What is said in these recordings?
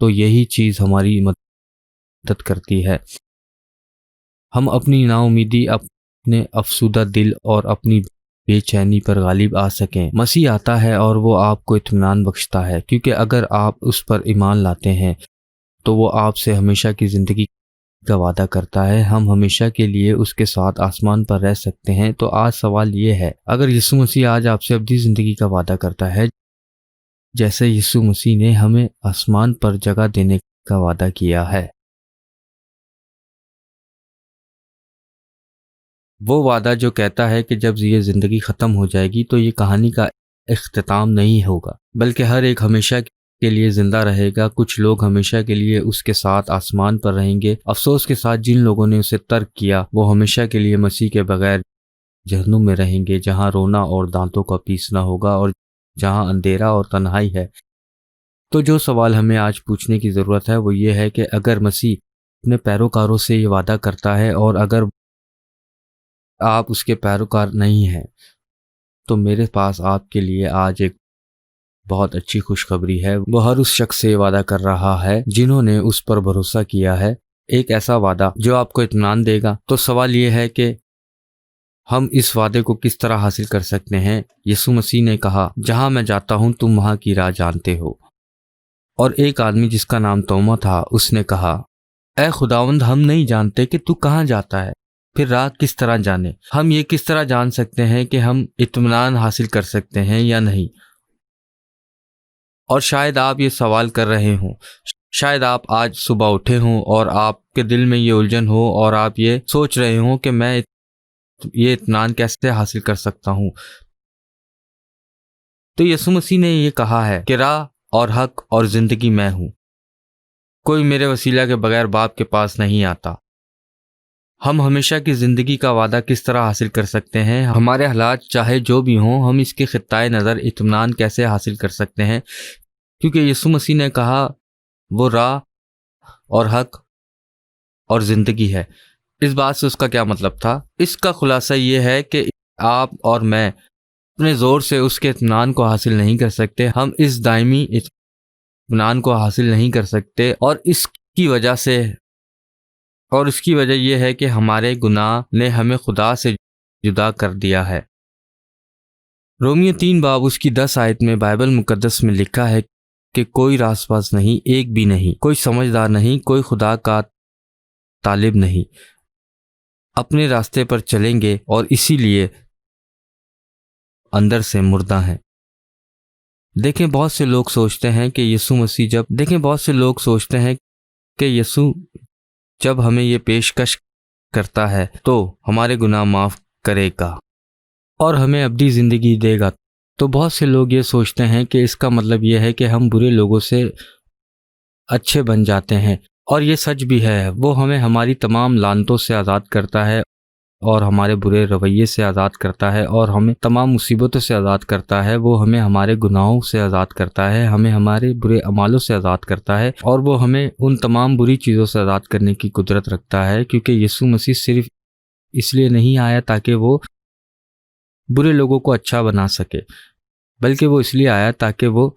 تو یہی چیز ہماری مدد کرتی ہے ہم اپنی نا امیدی، اپنے افسردہ دل اور اپنی بے چینی پر غالب آ سکیں۔ مسیح آتا ہے اور وہ آپ کو اطمینان بخشتا ہے، کیونکہ اگر آپ اس پر ایمان لاتے ہیں تو وہ آپ سے ہمیشہ کی زندگی کا وعدہ کرتا ہے۔ ہم ہمیشہ کے لیے اس کے ساتھ آسمان پر رہ سکتے ہیں۔ تو آج سوال یہ ہے، اگر یسوع مسیح آج آپ سے ابدی زندگی کا وعدہ کرتا ہے، جیسے یسوع مسیح نے ہمیں آسمان پر جگہ دینے کا وعدہ کیا ہے، وہ وعدہ جو کہتا ہے کہ جب یہ زندگی ختم ہو جائے گی تو یہ کہانی کا اختتام نہیں ہوگا، بلکہ ہر ایک ہمیشہ کے لیے زندہ رہے گا۔ کچھ لوگ ہمیشہ کے لیے اس کے ساتھ آسمان پر رہیں گے۔ افسوس کے ساتھ جن لوگوں نے اسے ترک کیا وہ ہمیشہ کے لیے مسیح کے بغیر جہنم میں رہیں گے، جہاں رونا اور دانتوں کا پیسنا ہوگا اور جہاں اندھیرا اور تنہائی ہے۔ تو جو سوال ہمیں آج پوچھنے کی ضرورت ہے وہ یہ ہے کہ اگر مسیح اپنے پیروکاروں سے یہ وعدہ کرتا ہے اور اگر آپ اس کے پیروکار نہیں ہیں، تو میرے پاس آپ کے لیے آج ایک بہت اچھی خوشخبری ہے۔ وہ ہر اس شخص سے وعدہ کر رہا ہے جنہوں نے اس پر بھروسہ کیا ہے، ایک ایسا وعدہ جو آپ کو اطمینان دے گا۔ تو سوال یہ ہے کہ ہم اس وعدے کو کس طرح حاصل کر سکتے ہیں؟ یسوع مسیح نے کہا، جہاں میں جاتا ہوں تم وہاں کی راہ جانتے ہو۔ اور ایک آدمی جس کا نام توما تھا، اس نے کہا، اے خداوند، ہم نہیں جانتے کہ تو کہاں جاتا ہے، پھر راہ کس طرح جانے؟ ہم یہ کس طرح جان سکتے ہیں کہ ہم اطمینان حاصل کر سکتے ہیں یا نہیں؟ اور شاید آپ یہ سوال کر رہے ہوں، شاید آپ آج صبح اٹھے ہوں اور آپ کے دل میں یہ الجھن ہو اور آپ یہ سوچ رہے ہوں کہ میں یہ اطمینان کیسے حاصل کر سکتا ہوں۔ تو یسوع مسیح نے یہ کہا ہے کہ راہ اور حق اور زندگی میں ہوں، کوئی میرے وسیلہ کے بغیر باپ کے پاس نہیں آتا۔ ہم ہمیشہ کی زندگی کا وعدہ کس طرح حاصل کر سکتے ہیں؟ ہمارے حالات چاہے جو بھی ہوں، ہم اس کے خطۂ نظر اطمینان کیسے حاصل کر سکتے ہیں؟ کیونکہ یسوع مسیح نے کہا وہ راہ اور حق اور زندگی ہے۔ اس بات سے اس کا کیا مطلب تھا؟ اس کا خلاصہ یہ ہے کہ آپ اور میں اپنے زور سے اس کے اطمینان کو حاصل نہیں کر سکتے۔ ہم اس دائمی اطمینان کو حاصل نہیں کر سکتے اور اس کی وجہ یہ ہے کہ ہمارے گناہ نے ہمیں خدا سے جدا کر دیا ہے۔ رومیو 3 باب اس کی 10 آیت میں بائبل مقدس میں لکھا ہے کہ کوئی راست باز نہیں، ایک بھی نہیں، کوئی سمجھدار نہیں، کوئی خدا کا طالب نہیں۔ اپنے راستے پر چلیں گے اور اسی لیے اندر سے مردہ ہیں۔ دیکھیں بہت سے لوگ سوچتے ہیں کہ یسوع جب ہمیں یہ پیشکش کرتا ہے تو ہمارے گناہ معاف کرے گا اور ہمیں ابدی زندگی دے گا۔ تو بہت سے لوگ یہ سوچتے ہیں کہ اس کا مطلب یہ ہے کہ ہم برے لوگوں سے اچھے بن جاتے ہیں، اور یہ سچ بھی ہے۔ وہ ہمیں ہماری تمام لعنتوں سے آزاد کرتا ہے اور ہمارے برے رویے سے آزاد کرتا ہے اور ہمیں تمام مصیبتوں سے آزاد کرتا ہے۔ وہ ہمیں ہمارے گناہوں سے آزاد کرتا ہے، ہمیں ہمارے برے اعمالوں سے آزاد کرتا ہے، اور وہ ہمیں ان تمام بری چیزوں سے آزاد کرنے کی قدرت رکھتا ہے، کیونکہ یسوع مسیح صرف اس لیے نہیں آیا تاکہ وہ برے لوگوں کو اچھا بنا سکے، بلکہ وہ اس لیے آیا تاکہ وہ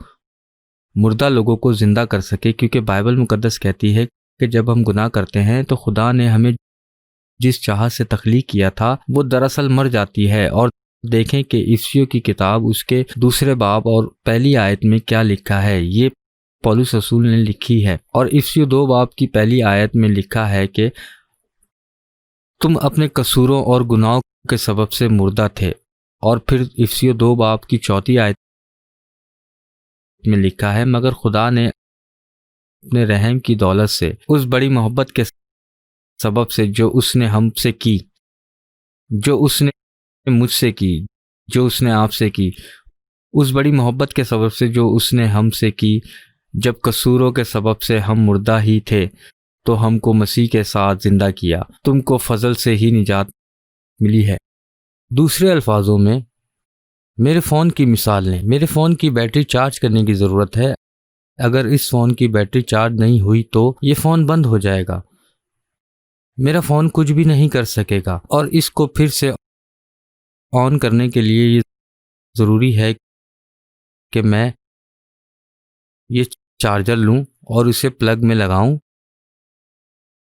مردہ لوگوں کو زندہ کر سکے، کیونکہ بائبل مقدس کہتی ہے کہ جب ہم گناہ کرتے ہیں تو خدا نے ہمیں جس چاہت سے تخلیق کیا تھا وہ دراصل مر جاتی ہے۔ اور دیکھیں کہ افسیوں کی کتاب اس کے 2 باب اور پہلی آیت میں کیا لکھا ہے۔ یہ پولس رسول نے لکھی ہے، اور افسیوں 2 باب کی پہلی آیت میں لکھا ہے کہ تم اپنے قصوروں اور گناہوں کے سبب سے مردہ تھے، اور پھر افسیوں 2 باب کی 4 آیت میں لکھا ہے، مگر خدا نے اپنے رحم کی دولت سے اس بڑی محبت کے سبب سے جو اس نے ہم سے کی، جو اس نے مجھ سے کی، جو اس نے آپ سے کی، اس بڑی محبت کے سبب سے جو اس نے ہم سے کی، جب قصوروں کے سبب سے ہم مردہ ہی تھے تو ہم کو مسیح کے ساتھ زندہ کیا۔ تم کو فضل سے ہی نجات ملی ہے۔ دوسرے الفاظوں میں میرے فون کی مثال لیں۔ میرے فون کی بیٹری چارج کرنے کی ضرورت ہے۔ اگر اس فون کی بیٹری چارج نہیں ہوئی تو یہ فون بند ہو جائے گا، میرا فون کچھ بھی نہیں کر سکے گا، اور اس کو پھر سے آن کرنے کے لیے یہ ضروری ہے کہ میں یہ چارجر لوں اور اسے پلگ میں لگاؤں،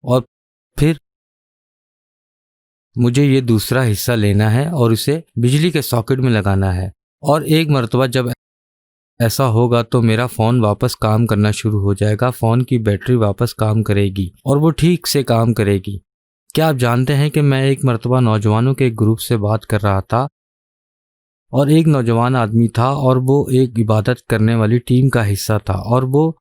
اور پھر مجھے یہ دوسرا حصہ لینا ہے اور اسے بجلی کے ساکٹ میں لگانا ہے، اور ایک مرتبہ جب ایسا ہوگا تو میرا فون واپس کام کرنا شروع ہو جائے گا، فون کی بیٹری واپس کام کرے گی اور وہ ٹھیک سے کام کرے گی۔ کیا آپ جانتے ہیں کہ میں ایک مرتبہ نوجوانوں کے ایک گروپ سے بات کر رہا تھا، اور ایک نوجوان آدمی تھا اور وہ ایک عبادت کرنے والی ٹیم کا حصہ تھا، اور وہ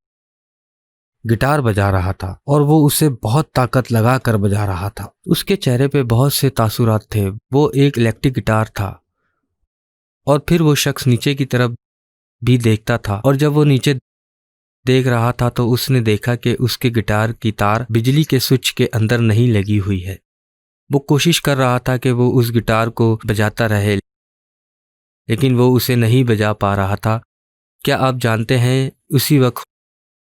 گٹار بجا رہا تھا اور وہ اسے بہت طاقت لگا کر بجا رہا تھا۔ اس کے چہرے پہ بہت سے تاثرات تھے۔ وہ ایک الیکٹرک گٹار تھا، اور پھر وہ شخص نیچے کی طرف بھی دیکھتا تھا، اور جب وہ نیچے دیکھ رہا تھا تو اس نے دیکھا کہ اس کے گٹار کی تار بجلی کے سوئچ کے اندر نہیں لگی ہوئی ہے۔ وہ کوشش کر رہا تھا کہ وہ اس گٹار کو بجاتا رہے، لیکن وہ اسے نہیں بجا پا رہا تھا۔ کیا آپ جانتے ہیں اسی وقت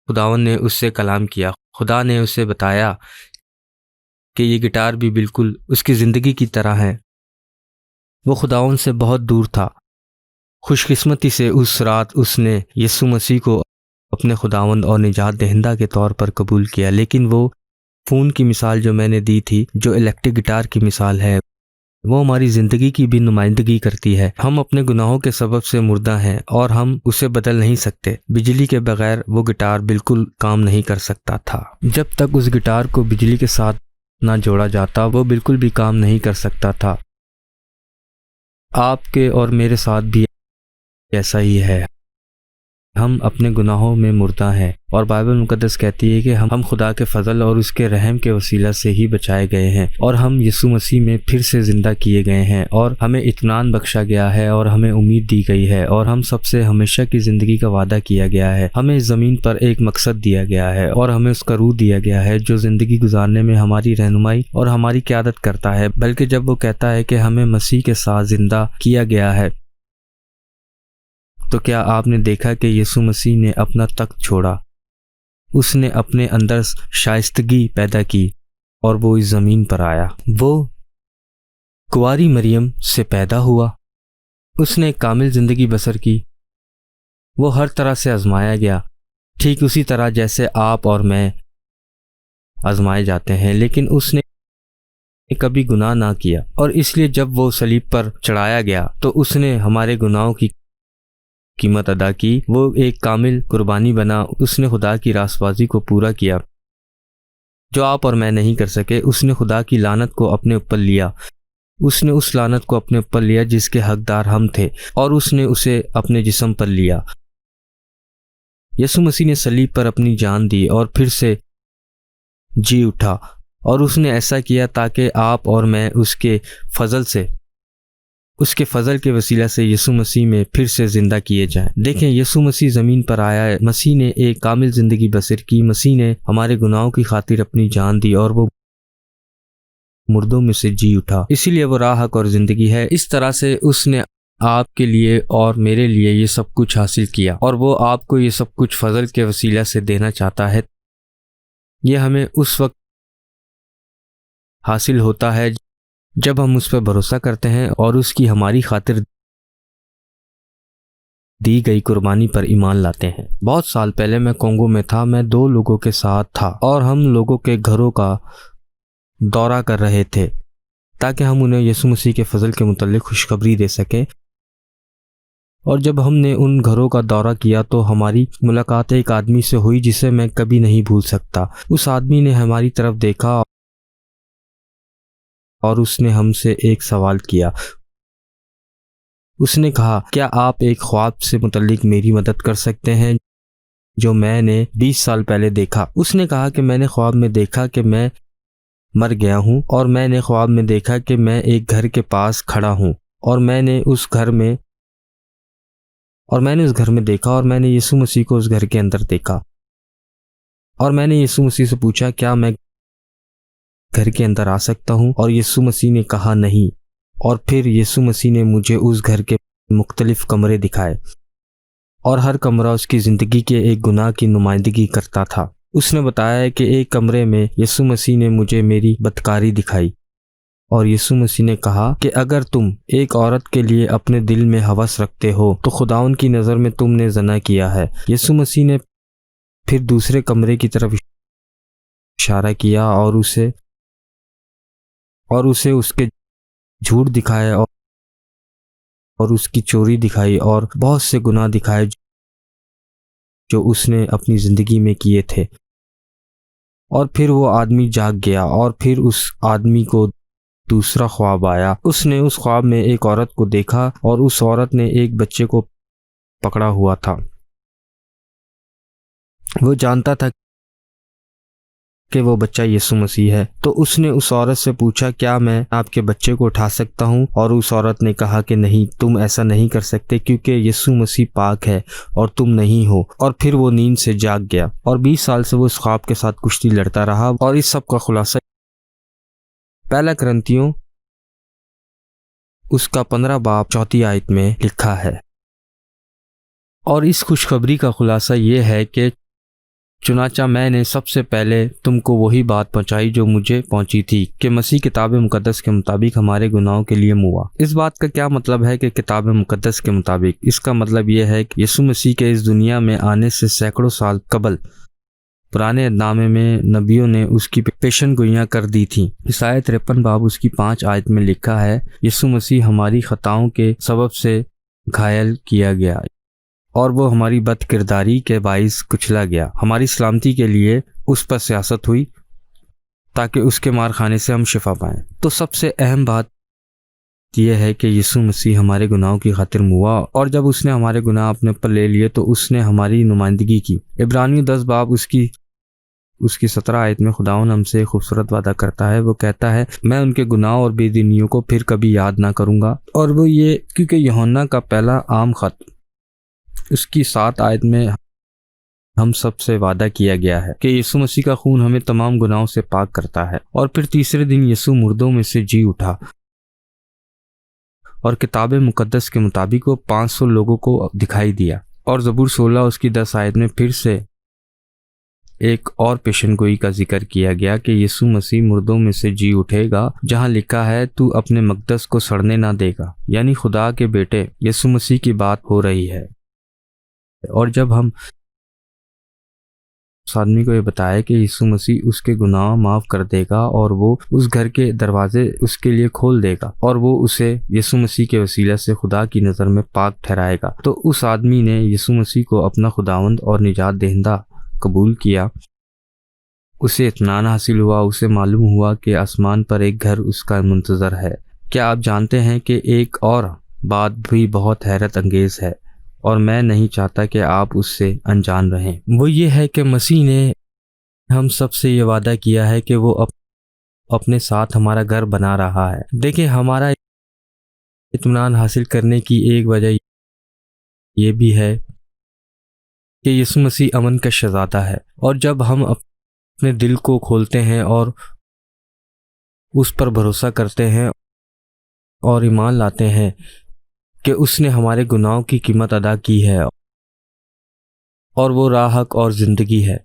خداوند نے اس سے کلام کیا۔ خدا نے اسے بتایا کہ یہ گٹار بھی بالکل اس کی زندگی کی طرح ہے۔ وہ خداوند سے بہت دور تھا۔ خوش قسمتی سے اس رات اس نے یسوع مسیح کو اپنے خداوند اور نجات دہندہ کے طور پر قبول کیا، لیکن وہ فون کی مثال جو میں نے دی تھی، جو الیکٹرک گٹار کی مثال ہے، وہ ہماری زندگی کی بھی نمائندگی کرتی ہے۔ ہم اپنے گناہوں کے سبب سے مردہ ہیں اور ہم اسے بدل نہیں سکتے۔ بجلی کے بغیر وہ گٹار بالکل کام نہیں کر سکتا تھا۔ جب تک اس گٹار کو بجلی کے ساتھ نہ جوڑا جاتا وہ بالکل بھی کام نہیں کر سکتا تھا۔ آپ کے اور میرے ساتھ بھی ایسا ہی ہے۔ ہم اپنے گناہوں میں مردہ ہیں، اور بائبل مقدس کہتی ہے کہ ہم خدا کے فضل اور اس کے رحم کے وسیلہ سے ہی بچائے گئے ہیں، اور ہم یسوع مسیح میں پھر سے زندہ کیے گئے ہیں، اور ہمیں اطمینان بخشا گیا ہے، اور ہمیں امید دی گئی ہے، اور ہم سب سے ہمیشہ کی زندگی کا وعدہ کیا گیا ہے۔ ہمیں اس زمین پر ایک مقصد دیا گیا ہے، اور ہمیں اس کا روح دیا گیا ہے جو زندگی گزارنے میں ہماری رہنمائی اور ہماری قیادت کرتا ہے۔ بلکہ جب وہ کہتا ہے کہ ہمیں مسیح کے ساتھ زندہ کیا گیا ہے، تو کیا آپ نے دیکھا کہ یسوع مسیح نے اپنا تخت چھوڑا؟ اس نے اپنے اندر شائستگی پیدا کی اور وہ اس زمین پر آیا۔ وہ کنواری مریم سے پیدا ہوا، اس نے کامل زندگی بسر کی، وہ ہر طرح سے آزمایا گیا، ٹھیک اسی طرح جیسے آپ اور میں آزمائے جاتے ہیں، لیکن اس نے کبھی گناہ نہ کیا، اور اس لیے جب وہ صلیب پر چڑھایا گیا تو اس نے ہمارے گناہوں کی قیمت ادا کی۔ وہ ایک کامل قربانی بنا، اس نے خدا کی راست بازی کو پورا کیا جو آپ اور میں نہیں کر سکے۔ اس نے خدا کی لعنت کو اپنے اوپر لیا، اس نے اس لعنت کو اپنے اوپر لیا جس کے حقدار ہم تھے، اور اس نے اسے اپنے جسم پر لیا۔ یسوع مسیح نے صلیب پر اپنی جان دی اور پھر سے جی اٹھا، اور اس نے ایسا کیا تاکہ آپ اور میں اس کے فضل کے وسیلہ سے یسوع مسیح میں پھر سے زندہ کیے جائیں۔ دیکھیں، یسوع مسیح زمین پر آیا ہے، مسیح نے ایک کامل زندگی بسر کی، مسیح نے ہمارے گناہوں کی خاطر اپنی جان دی، اور وہ مردوں میں سے جی اٹھا۔ اسی لیے وہ راہ، حق اور زندگی ہے۔ اس طرح سے اس نے آپ کے لیے اور میرے لیے یہ سب کچھ حاصل کیا، اور وہ آپ کو یہ سب کچھ فضل کے وسیلہ سے دینا چاہتا ہے۔ یہ ہمیں اس وقت حاصل ہوتا ہے جب ہم اس پہ بھروسہ کرتے ہیں اور اس کی ہماری خاطر دی گئی قربانی پر ایمان لاتے ہیں۔ بہت سال پہلے میں کونگو میں تھا، میں 2 لوگوں کے ساتھ تھا، اور ہم لوگوں کے گھروں کا دورہ کر رہے تھے تاکہ ہم انہیں یسوع مسیح کے فضل کے متعلق خوشخبری دے سکیں۔ اور جب ہم نے ان گھروں کا دورہ کیا تو ہماری ملاقات ایک آدمی سے ہوئی جسے میں کبھی نہیں بھول سکتا۔ اس آدمی نے ہماری طرف دیکھا اور اس نے ہم سے ایک سوال کیا۔ اس نے کہا، کیا آپ ایک خواب سے متعلق میری مدد کر سکتے ہیں جو میں نے 20 سال پہلے دیکھا؟ اس نے کہا کہ میں نے خواب میں دیکھا کہ میں مر گیا ہوں، اور میں نے خواب میں دیکھا کہ میں ایک گھر کے پاس کھڑا ہوں، اور میں نے اس گھر میں دیکھا، اور میں نے یسوع مسیح کو اس گھر کے اندر دیکھا، اور میں نے یسوع مسیح سے پوچھا، کیا میں گھر کے اندر آ سکتا ہوں؟ اور یسوع مسیح نے کہا نہیں۔ اور پھر یسوع مسیح نے مجھے اس گھر کے مختلف کمرے دکھائے، اور ہر کمرہ اس کی زندگی کے ایک گناہ کی نمائندگی کرتا تھا۔ اس نے بتایا کہ ایک کمرے میں یسوع مسیح نے مجھے میری بدکاری دکھائی، اور یسوع مسیح نے کہا کہ اگر تم ایک عورت کے لیے اپنے دل میں ہوس رکھتے ہو تو خداوند کی نظر میں تم نے زنا کیا ہے۔ یسوع مسیح نے پھر دوسرے کمرے کی طرف اشارہ کیا اور اسے اس کے جھوٹ دکھائے اور اس کی چوری دکھائی اور بہت سے گناہ دکھائے جو اس نے اپنی زندگی میں کیے تھے۔ اور پھر وہ آدمی جاگ گیا اور پھر اس آدمی کو دوسرا خواب آیا۔ اس نے اس خواب میں ایک عورت کو دیکھا اور اس عورت نے ایک بچے کو پکڑا ہوا تھا۔ وہ جانتا تھا کہ وہ بچہ یسوع مسیح ہے، تو اس نے اس عورت سے پوچھا، کیا میں آپ کے بچے کو اٹھا سکتا ہوں؟ اور اس عورت نے کہا کہ نہیں، تم ایسا نہیں کر سکتے کیونکہ یسوع مسیح پاک ہے اور تم نہیں ہو۔ اور پھر وہ نیند سے جاگ گیا اور 20 سال سے وہ اس خواب کے ساتھ کشتی لڑتا رہا۔ اور اس سب کا خلاصہ پہلا کرنتیوں اس کا 15 باب 4 آیت میں لکھا ہے۔ اور اس خوشخبری کا خلاصہ یہ ہے کہ چنانچہ میں نے سب سے پہلے تم کو وہی بات پہنچائی جو مجھے پہنچی تھی کہ مسیح کتاب مقدس کے مطابق ہمارے گناہوں کے لیے موا۔ اس بات کا کیا مطلب ہے کہ کتاب مقدس کے مطابق؟ اس کا مطلب یہ ہے کہ یسوع مسیح کے اس دنیا میں آنے سے سینکڑوں سال قبل پرانے نامے میں نبیوں نے اس کی پیشن گوئیاں کر دی تھیں۔ عیسائی 53 باب اس کی 5 آیت میں لکھا ہے، یسوع مسیح ہماری خطاؤں کے سبب سے گھائل کیا گیا اور وہ ہماری بد کرداری کے باعث کچلا گیا، ہماری سلامتی کے لیے اس پر سیاست ہوئی تاکہ اس کے مار خانے سے ہم شفا پائیں۔ تو سب سے اہم بات یہ ہے کہ یسوع مسیح ہمارے گناہوں کی خاطر موا، اور جب اس نے ہمارے گناہ اپنے اوپر لے لیے تو اس نے ہماری نمائندگی کی۔ عبرانیوں 10 باب اس کی 17 آیت میں خداوند ہم سے خوبصورت وعدہ کرتا ہے۔ وہ کہتا ہے، میں ان کے گناہ اور بے دینیوں کو پھر کبھی یاد نہ کروں گا۔ اور وہ یہ کیونکہ یوحنا کا پہلا عام خط اس کی 7 آیت میں ہم سب سے وعدہ کیا گیا ہے کہ یسوع مسیح کا خون ہمیں تمام گناہوں سے پاک کرتا ہے۔ اور پھر تیسرے دن یسوع مردوں میں سے جی اٹھا، اور کتاب مقدس کے مطابق وہ 500 لوگوں کو دکھائی دیا۔ اور زبور 16 اس کی 10 آیت میں پھر سے ایک اور پیشن گوئی کا ذکر کیا گیا کہ یسوع مسیح مردوں میں سے جی اٹھے گا، جہاں لکھا ہے، تو اپنے مقدس کو سڑنے نہ دے گا، یعنی خدا کے بیٹے یسوع مسیح کی بات ہو رہی ہے۔ اور جب ہم اس آدمی کو یہ بتایا کہ یسوع مسیح اس کے گناہ معاف کر دے گا اور وہ اس گھر کے دروازے اس کے لیے کھول دے گا اور وہ اسے یسوع مسیح کے وسیلہ سے خدا کی نظر میں پاک ٹھہرائے گا، تو اس آدمی نے یسوع مسیح کو اپنا خداوند اور نجات دہندہ قبول کیا۔ اسے اطمینان حاصل ہوا، اسے معلوم ہوا کہ آسمان پر ایک گھر اس کا منتظر ہے۔ کیا آپ جانتے ہیں کہ ایک اور بات بھی بہت حیرت انگیز ہے، اور میں نہیں چاہتا کہ آپ اس سے انجان رہیں؟ وہ یہ ہے کہ مسیح نے ہم سب سے یہ وعدہ کیا ہے کہ وہ اپنے ساتھ ہمارا گھر بنا رہا ہے۔ دیکھیں، ہمارا اطمینان حاصل کرنے کی ایک وجہ یہ بھی ہے کہ یسوع مسیح امن کا شہزادہ ہے، اور جب ہم اپنے دل کو کھولتے ہیں اور اس پر بھروسہ کرتے ہیں اور ایمان لاتے ہیں کہ اس نے ہمارے گناہوں کی قیمت ادا کی ہے اور وہ راہ، حق اور زندگی ہے،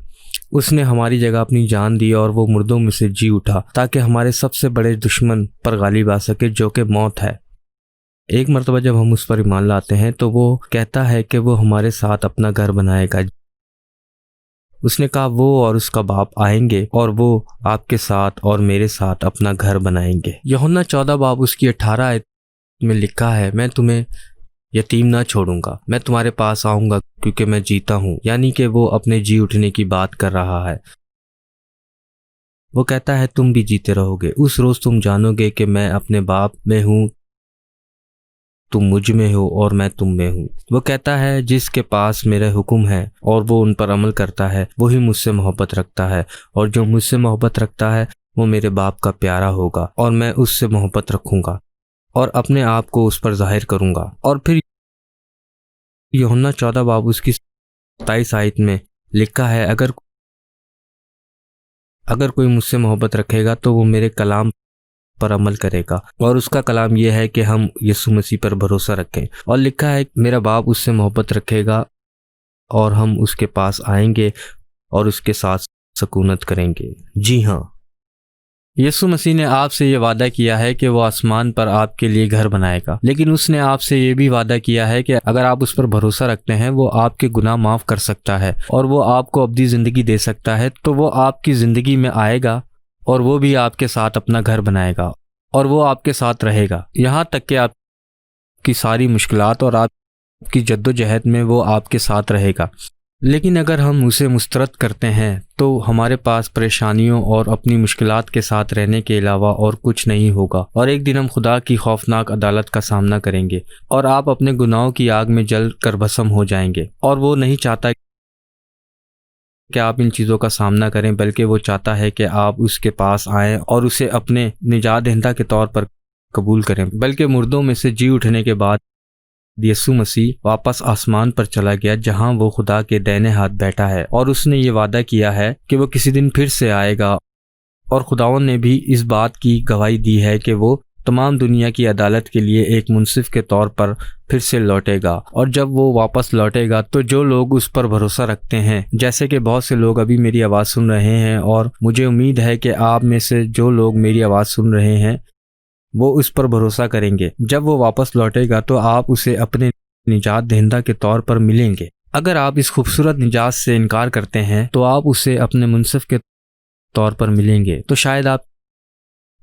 اس نے ہماری جگہ اپنی جان دی اور وہ مردوں میں سے جی اٹھا تاکہ ہمارے سب سے بڑے دشمن پر غالب آ سکے، جو کہ موت ہے۔ ایک مرتبہ جب ہم اس پر ایمان لاتے ہیں تو وہ کہتا ہے کہ وہ ہمارے ساتھ اپنا گھر بنائے گا۔ اس نے کہا وہ اور اس کا باپ آئیں گے اور وہ آپ کے ساتھ اور میرے ساتھ اپنا گھر بنائیں گے۔ یوحنا 14 باب اس کی 18 آیت میں لکھا ہے، میں تمہیں یتیم نہ چھوڑوں گا، میں تمہارے پاس آؤں گا کیونکہ میں جیتا ہوں، یعنی کہ وہ اپنے جی اٹھنے کی بات کر رہا ہے۔ وہ کہتا ہے تم بھی جیتے رہو گے، اس روز تم جانو گے کہ میں اپنے باپ میں ہوں، تم مجھ میں ہو اور میں تم میں ہوں۔ وہ کہتا ہے جس کے پاس میرے حکم ہے اور وہ ان پر عمل کرتا ہے، وہی مجھ سے محبت رکھتا ہے، اور جو مجھ سے محبت رکھتا ہے وہ میرے باپ کا پیارا ہوگا، اور میں اس سے محبت رکھوں گا اور اپنے آپ کو اس پر ظاہر کروں گا۔ اور پھر یوحنا 14 باب اس کی 27 آیت میں لکھا ہے، اگر کوئی مجھ سے محبت رکھے گا تو وہ میرے کلام پر عمل کرے گا، اور اس کا کلام یہ ہے کہ ہم یسوع مسیح پر بھروسہ رکھیں۔ اور لکھا ہے میرا باپ اس سے محبت رکھے گا اور ہم اس کے پاس آئیں گے اور اس کے ساتھ سکونت کریں گے۔ جی ہاں، یسوع مسیح نے آپ سے یہ وعدہ کیا ہے کہ وہ آسمان پر آپ کے لیے گھر بنائے گا، لیکن اس نے آپ سے یہ بھی وعدہ کیا ہے کہ اگر آپ اس پر بھروسہ رکھتے ہیں وہ آپ کے گناہ معاف کر سکتا ہے اور وہ آپ کو ابدی زندگی دے سکتا ہے۔ تو وہ آپ کی زندگی میں آئے گا اور وہ بھی آپ کے ساتھ اپنا گھر بنائے گا اور وہ آپ کے ساتھ رہے گا، یہاں تک کہ آپ کی ساری مشکلات اور آپ کی جد و جہد میں وہ آپ کے ساتھ رہے گا۔ لیکن اگر ہم اسے مسترد کرتے ہیں تو ہمارے پاس پریشانیوں اور اپنی مشکلات کے ساتھ رہنے کے علاوہ اور کچھ نہیں ہوگا، اور ایک دن ہم خدا کی خوفناک عدالت کا سامنا کریں گے اور آپ اپنے گناہوں کی آگ میں جل کر بھسم ہو جائیں گے۔ اور وہ نہیں چاہتا کہ آپ ان چیزوں کا سامنا کریں، بلکہ وہ چاہتا ہے کہ آپ اس کے پاس آئیں اور اسے اپنے نجات دہندہ کے طور پر قبول کریں۔ بلکہ مردوں میں سے جی اٹھنے کے بعد یسوع مسیح واپس آسمان پر چلا گیا، جہاں وہ خدا کے دائیں ہاتھ بیٹھا ہے، اور اس نے یہ وعدہ کیا ہے کہ وہ کسی دن پھر سے آئے گا، اور خداوند نے بھی اس بات کی گواہی دی ہے کہ وہ تمام دنیا کی عدالت کے لیے ایک منصف کے طور پر پھر سے لوٹے گا۔ اور جب وہ واپس لوٹے گا تو جو لوگ اس پر بھروسہ رکھتے ہیں، جیسے کہ بہت سے لوگ ابھی میری آواز سن رہے ہیں، اور مجھے امید ہے کہ آپ میں سے جو لوگ میری آواز سن رہے ہیں وہ اس پر بھروسہ کریں گے، جب وہ واپس لوٹے گا تو آپ اسے اپنے نجات دہندہ کے طور پر ملیں گے۔ اگر آپ اس خوبصورت نجات سے انکار کرتے ہیں تو آپ اسے اپنے منصف کے طور پر ملیں گے۔ تو شاید آپ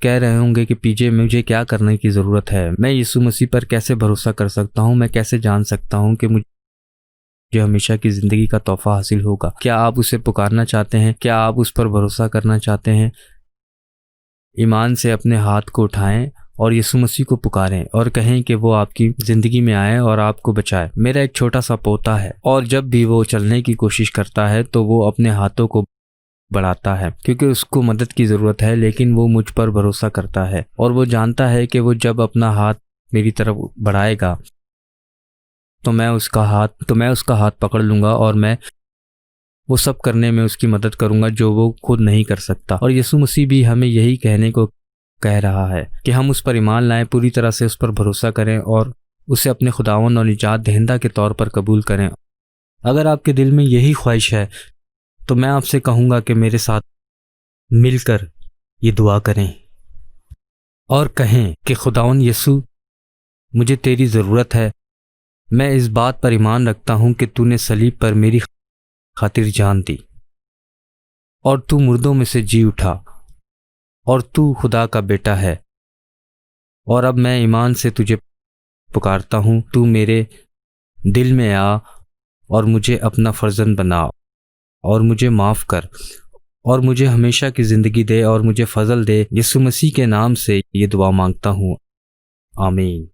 کہہ رہے ہوں گے کہ پی جے مجھے کیا کرنے کی ضرورت ہے، میں یسوع مسیح پر کیسے بھروسہ کر سکتا ہوں، میں کیسے جان سکتا ہوں کہ مجھے ہمیشہ کی زندگی کا تحفہ حاصل ہوگا؟ کیا آپ اسے پکارنا چاہتے ہیں؟ کیا آپ اس پر بھروسہ کرنا چاہتے ہیں؟ ایمان سے اپنے ہاتھ کو اٹھائیں اور یسوع مسیح کو پکاریں اور کہیں کہ وہ آپ کی زندگی میں آئے اور آپ کو بچائے۔ میرا ایک چھوٹا سا پوتا ہے، اور جب بھی وہ چلنے کی کوشش کرتا ہے تو وہ اپنے ہاتھوں کو بڑھاتا ہے کیونکہ اس کو مدد کی ضرورت ہے، لیکن وہ مجھ پر بھروسہ کرتا ہے اور وہ جانتا ہے کہ وہ جب اپنا ہاتھ میری طرف بڑھائے گا تو میں اس کا ہاتھ پکڑ لوں گا اور میں وہ سب کرنے میں اس کی مدد کروں گا جو وہ خود نہیں کر سکتا۔ اور یسوع مسیح بھی ہمیں یہی کہنے کو کہہ رہا ہے کہ ہم اس پر ایمان لائیں، پوری طرح سے اس پر بھروسہ کریں اور اسے اپنے خداوند اور نجات دہندہ کے طور پر قبول کریں۔ اگر آپ کے دل میں یہی خواہش ہے تو میں آپ سے کہوں گا کہ میرے ساتھ مل کر یہ دعا کریں اور کہیں کہ خداوند یسوع، مجھے تیری ضرورت ہے، میں اس بات پر ایمان رکھتا ہوں کہ تو نے صلیب پر میری خاطر جان دی اور تو مردوں میں سے جی اٹھا اور تو خدا کا بیٹا ہے، اور اب میں ایمان سے تجھے پکارتا ہوں، تو میرے دل میں آ اور مجھے اپنا فرزند بنا اور مجھے معاف کر اور مجھے ہمیشہ کی زندگی دے اور مجھے فضل دے۔ یسوع مسیح کے نام سے یہ دعا مانگتا ہوں، آمین۔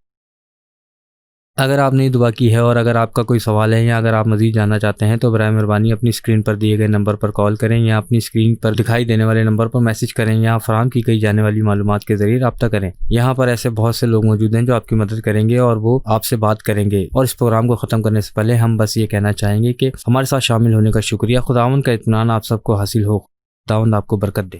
اگر آپ نے یہ دعا کی ہے اور اگر آپ کا کوئی سوال ہے یا اگر آپ مزید جاننا چاہتے ہیں تو برائے مہربانی اپنی اسکرین پر دیے گئے نمبر پر کال کریں یا اپنی اسکرین پر دکھائی دینے والے نمبر پر میسج کریں یا فراہم کی گئی جانے والی معلومات کے ذریعے رابطہ کریں۔ یہاں پر ایسے بہت سے لوگ موجود ہیں جو آپ کی مدد کریں گے اور وہ آپ سے بات کریں گے۔ اور اس پروگرام کو ختم کرنے سے پہلے ہم بس یہ کہنا چاہیں گے کہ ہمارے ساتھ شامل ہونے کا شکریہ۔ خداوند کا اطمینان آپ سب کو حاصل ہو، خداوند آپ کو برکت دے۔